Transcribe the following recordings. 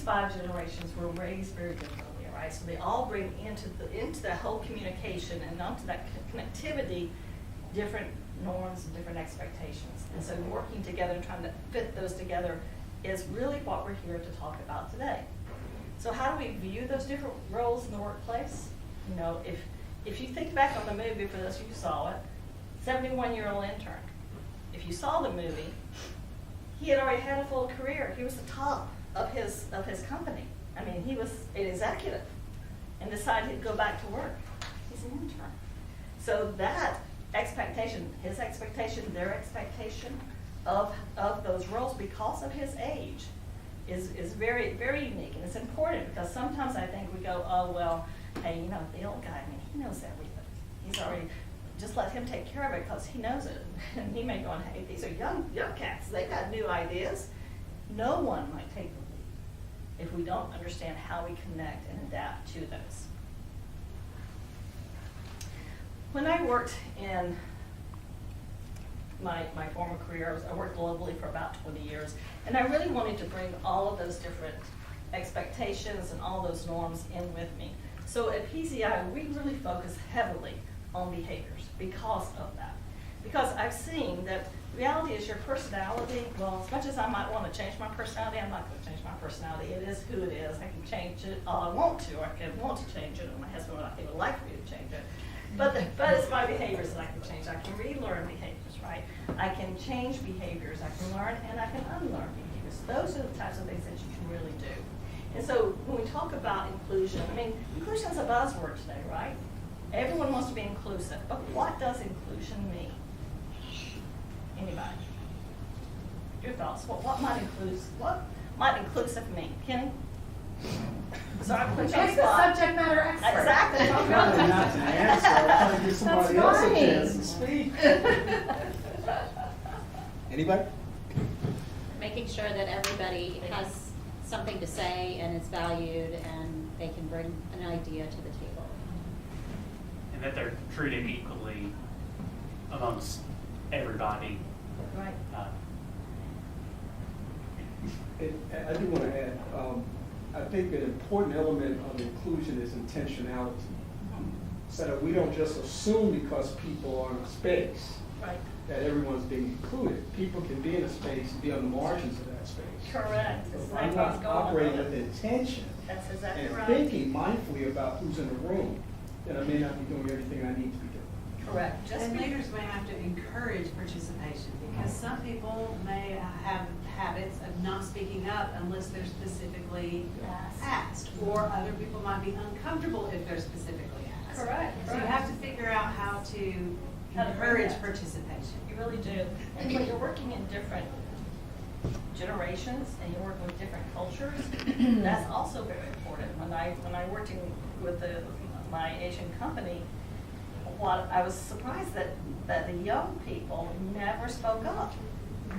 5 generations were raised very differently, right? So they all bring into the whole communication and onto that connectivity different norms and different expectations. And so working together and trying to fit those together is really what we're here to talk about today. So how do we view those different roles in the workplace? You know, if you think back on the movie, for those of you who saw it, 71-year-old intern. If you saw the movie, he had already had a full career. He was the top of his company. I mean, he was an executive and decided he'd go back to work. He's an intern. So that expectation, his expectation, their expectation of those roles because of his age is very, very unique. And it's important because sometimes I think we go, oh, well, hey, you know, the old guy, I mean, he knows everything. He's already, just let him take care of it because he knows it. And he may go, hey, these are young cats. They've got new ideas. No one might take the lead if we don't understand how we connect and adapt to those. When I worked in my former career, I worked globally for about 20 years, and I really wanted to bring all of those different expectations and all those norms in with me. So at PZI, we really focus heavily on behaviors because of that. Because I've seen that reality is your personality. Well, as much as I might want to change my personality, I'm not going to change my personality. It is who it is. I can change it all I want to. I can want to change it, and my husband would like for me to change it. But it's my behaviors that I can change. I can relearn behaviors, right? I can change behaviors. I can learn and I can unlearn behaviors. Those are the types of things that you can really do. And so when we talk about inclusion, I mean, inclusion is a buzzword today, right? Everyone wants to be inclusive, but what does inclusion mean? Anybody? Your thoughts? What might inclusive mean? Kenny? So I put you on the spot. Subject matter expert. Exactly. Probably not to answer. I'll probably give somebody else a chance to speak. Anybody? Making sure that everybody has something to say and is valued and they can bring an idea to the table. And that they're treated equally amongst everybody. Right. I do want to add, I think an important element of inclusion is intentionality. So that we don't just assume because people are in a space Right. that everyone's being included. People can be in a space and be on the margins of that space. Correct. So It's if I'm like not what's going operating on. with intention That's exactly and right. thinking mindfully about who's in the room, then I may not be doing everything I need to be doing. Correct. Just And be- leaders may have to encourage participation because some people may have habits of not speaking up unless they're specifically asked, or other people might be uncomfortable if they're specifically asked. Correct. So you have to figure out how to How to bring encourage that. participation. You really do. And when you're working in different generations and you're working with different cultures, that's also very important. When I worked with my Asian company, what I was surprised that the young people never spoke up,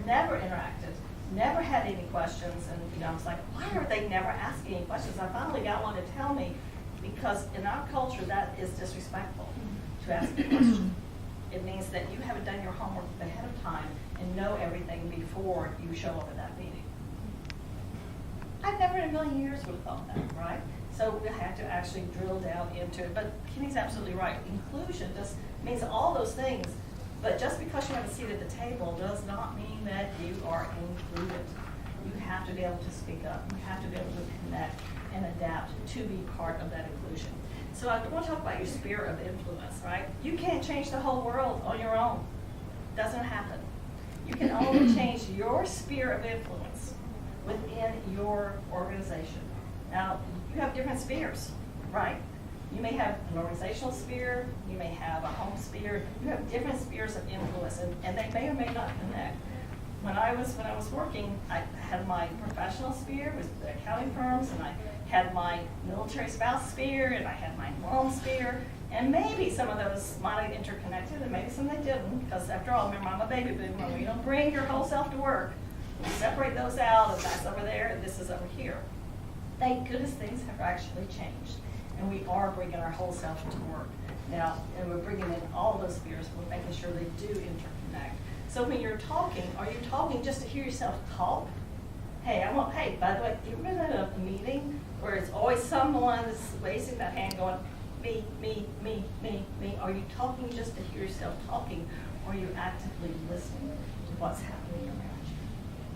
never interacted, never had any questions, and I was like, why are they never asking any questions? I finally got one to tell me, because in our culture that is disrespectful to ask a question. It means that you haven't done your homework ahead of time and know everything before you show up at that meeting. I've never in a million years would have thought that, right? So we have to actually drill down into it. But Kenny's absolutely right. Inclusion just means all those things, but just because you have a seat at the table does not mean that you are included. You have to be able to speak up. You have to be able to connect and adapt to be part of that inclusion. So I want to talk about your sphere of influence, right? You can't change the whole world on your own. Doesn't happen. You can only change your sphere of influence within your organization. Now, you have different spheres, right? You may have an organizational sphere, you may have a home sphere, you have different spheres of influence, and they may or may not connect. When I was working, I had my professional sphere with the accounting firms, and I had my military spouse sphere, and I had my mom sphere, and maybe some of those might have interconnected, and maybe some they didn't, because after all, remember, I'm a baby boomer. You don't bring your whole self to work. You separate those out, and that's over there, and this is over here. Thank goodness things have actually changed, and we are bringing our whole self to work now, and we're bringing in all those spheres. We're making sure they do interconnect. So when you're talking, are you talking just to hear yourself talk? Hey, by the way, you ever been at a meeting one that's raising that hand going, me, me, me, me, me? Are you talking just to hear yourself talking, or are you actively listening to what's happening around you?